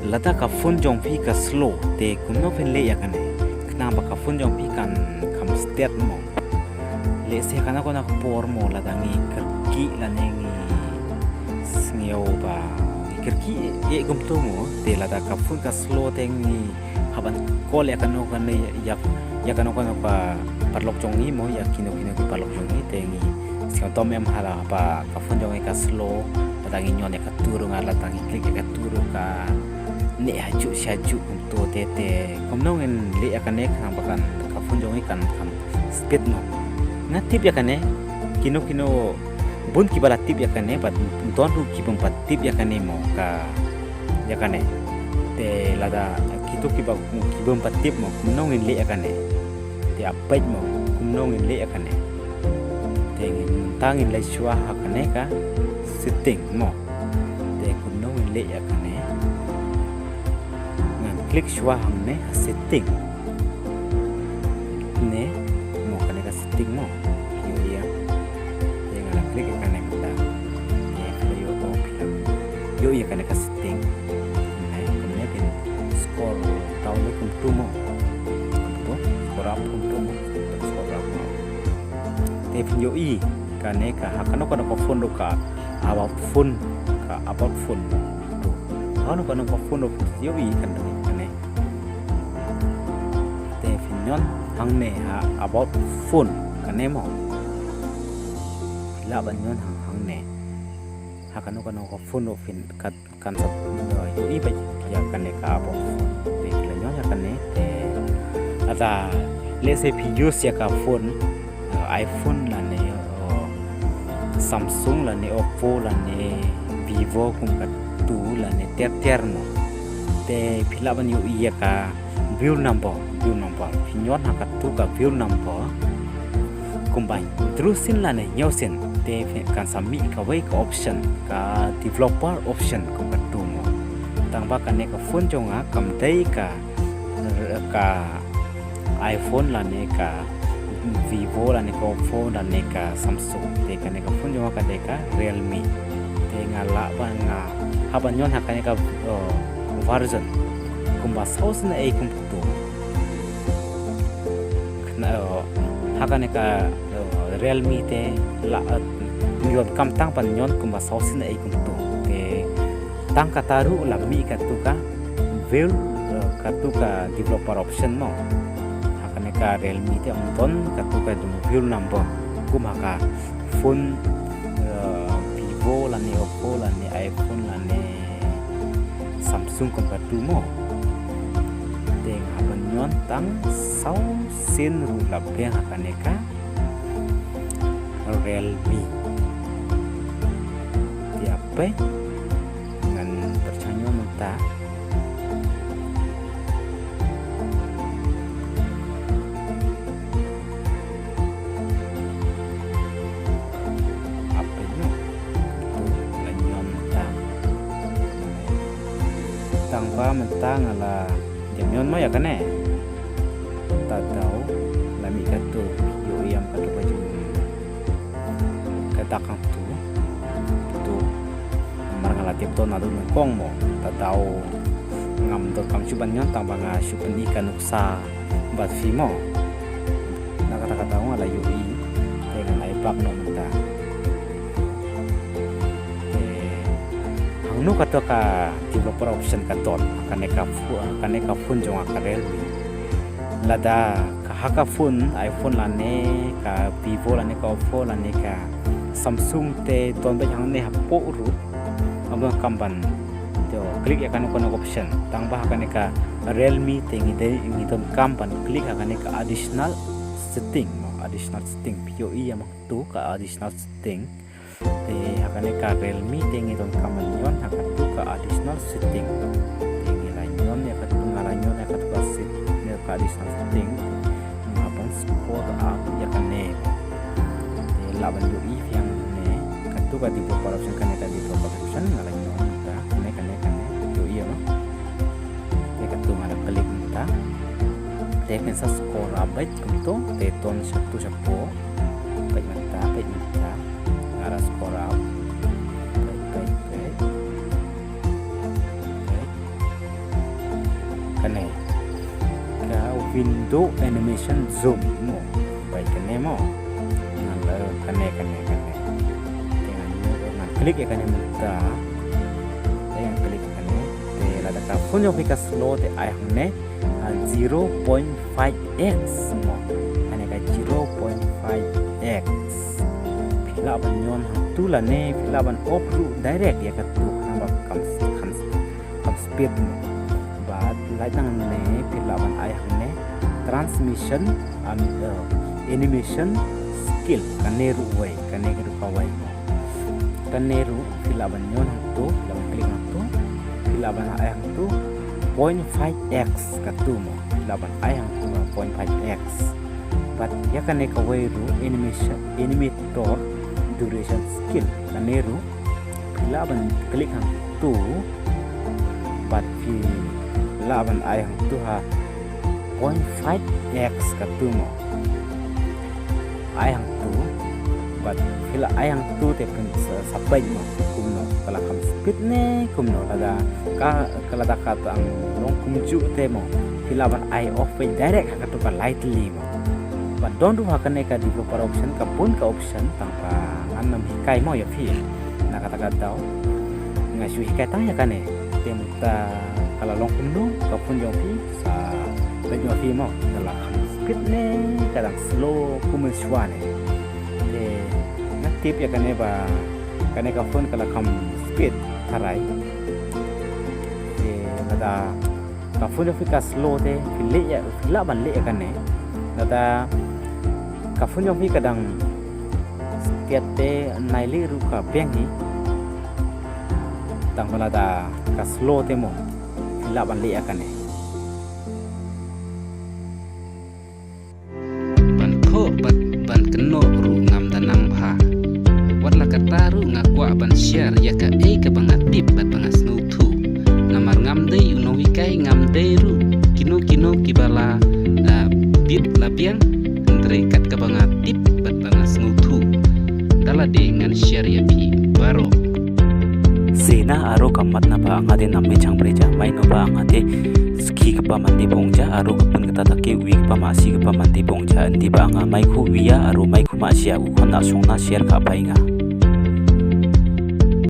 lata ka phun jong phi ka slow te kumno phin le yakane kna ba ka phun jong phi kan kam state mo le se kana ko na por mo la dangi ki la nengi ngeo ba kirki e gum to mo te lata ka phun ka slow te ngi haban ko le kan no kan ya kan ko na pa parlok jong ni mo ya kino ki parlok jong ni te ngi siang tom em hala pa ka phun jong ka slow la dangi nyon ya ka turu ngala dangi klik ka turu ka ne haju syaju untuk tete komno ngen le akane khang bakan ka phun jong kan kam speed no ngatip yakane kino bun ki bala tip yakane pat ton ru ki pam pat tip yakane mo ka yakane te lada kitu ki ba ki bam pat tip mo komno ngen le akane te apaj mo komno ngen le akane te ngin tangin le shwa hakane ka sitting mo te komno ngen le akane klik shwa hamne setting ne mo kane ka setting mo yo ya ngala klik kane mata ye kale yo ko pila yo ya kane ka setting ne kane pin score down le kum tu mo to score up kum tu mo score up mo te pin yo I kane ka hakano ko phone do ka about phone to ano ko phone do yo I kan nyon hang ne about phone kane mo la ban nyon hang ne hakano ko phone of in kan sat yo I ba ya kane ka about te la nyon ya kane te ata let's say use ya ka phone iPhone la ne Samsung la ne Oppo la ne Vivo kum ka tu la ne terno te phila ban yo I ya ka view number pinyon hakat tu ka view number combine terus sin la ne nyosin te kan sami ka way ka option ka developer option ko ka tu mo tang ba kan ne ka phone jonga kam dai ka iPhone la ne ka Vivo la ne ka Oppo la ne ka Samsung te kan ne ka phone jonga ka dai ka Realme te ngala ba nga haban nyon hakane ka version kumba sauce na ay kum tu na hakane ka Realme te la nyon kam tang pan nyon kumba sauce na ay kum tu ke tang ka taru la mi ka tu ka view ka tu ka developer option mo hakane ka Realme te ang ton ka tu ka view number kuma ka phone Vivo la ne Oppo la ne iPhone la ne Samsung kum ka tu mo nyon tang sau sin ru labe hakane ka Realme tiape ngan percaya menta apa nyo la nyon tang ba menta ngala nyon mo ya kane tak tahu lami kata yo yang pada baju kata kang tu marang la tiap ton adu kong mo tak tahu ngam to kam chuban nyon tang banga chuban ikan uksa bat fi mo na kata ngala yo I dengan ai pak no menta nu kata ka developer option ka ton kane ka phone jong ka Realme lada ka haka phone iPhone la ne ka Vivo la ne ka Oppo la ne ka Samsung te ton ba yang ne ha po ru aba kamban to klik ya kan ko option tang ba kane ka Realme te ngi ton kamban klik ha kane ka additional setting POE yang tu ka additional setting te hakane ka Realme te ngi ton kamban yon hakatu ka additional setting te ngi la nyon ya ka tu ngala nyon ya ka tu ka set ne ka additional setting ngapan score up ya kane te laban yo I yang ne ka tu ka developer option kane ka developer option ngala nyon ta kane yo I ma te ka tu ngala klik ta te pensa score up baik to te ton satu baik mata ngara score up baik kane ka window animation zoom mo bai kane mo ngal kane dengan ngan klik ya kane mutta yang klik kane te lada ka phone yo pika slow te ai hamne 0.5x mo kane ka 0.5x pila ban nyon tu la ne pila ban off ru direct ya ka tu hamba kam speed mo bat lai tang ne pila ban ai hamne transmission animation skill kaneru way kaneru kawai mo kaneru pila ban nyon tu lam klik tu pila ban ai hang tu 0.5x ka tu mo pila ban ai hang tu 0.5x but ya kane kawai ru animator duration skill kaneru pila ban klik hang tu but pila ban ai hang tu ha 0.5x ka tu mo ai hang tu but pila ai hang tu te pun sapai mo kumno kala kam speed ne kumno lada ka kala da ka ang long kumju te mo pila ban ai offไป direct ka tu ka lightly mo but don't do hakane ka developer option ka pun ka option tanpa anam hikai mo ya phi na kata ka tau ngasu hikai tang ya kane te mutta kala long kumno ka pun yo phi sa banyo phi mo kala kam speed ne kadang slow kumen shwane te tip ya kane ba kane ka phone kala kam speed tharai te lada ka phone fi ka slow te file ya fila ban le kane lada ka phone fi kadang speed te nai le ru ka peng hi tang lada ka slow te mo fila ban le kane ban kho ban keno ru ngam danang bha la kataru ngakwa ban share ya ka ka bangatip bat bangas no thu namar ngam dei uno wikai ngam dei ru kino kibala bit lapiang andre kat ka bangatip bat bangas no thu dala de ngan share ya pi baro sena aro kamat na ba angade namme changpreja mai no ba angade ski ka pamandi bongja aro kapun kata take wi ka pamasi ka pamandi bongja ndi ba anga mai khu wiya aro mai khu ma sia u khona songna share ka painga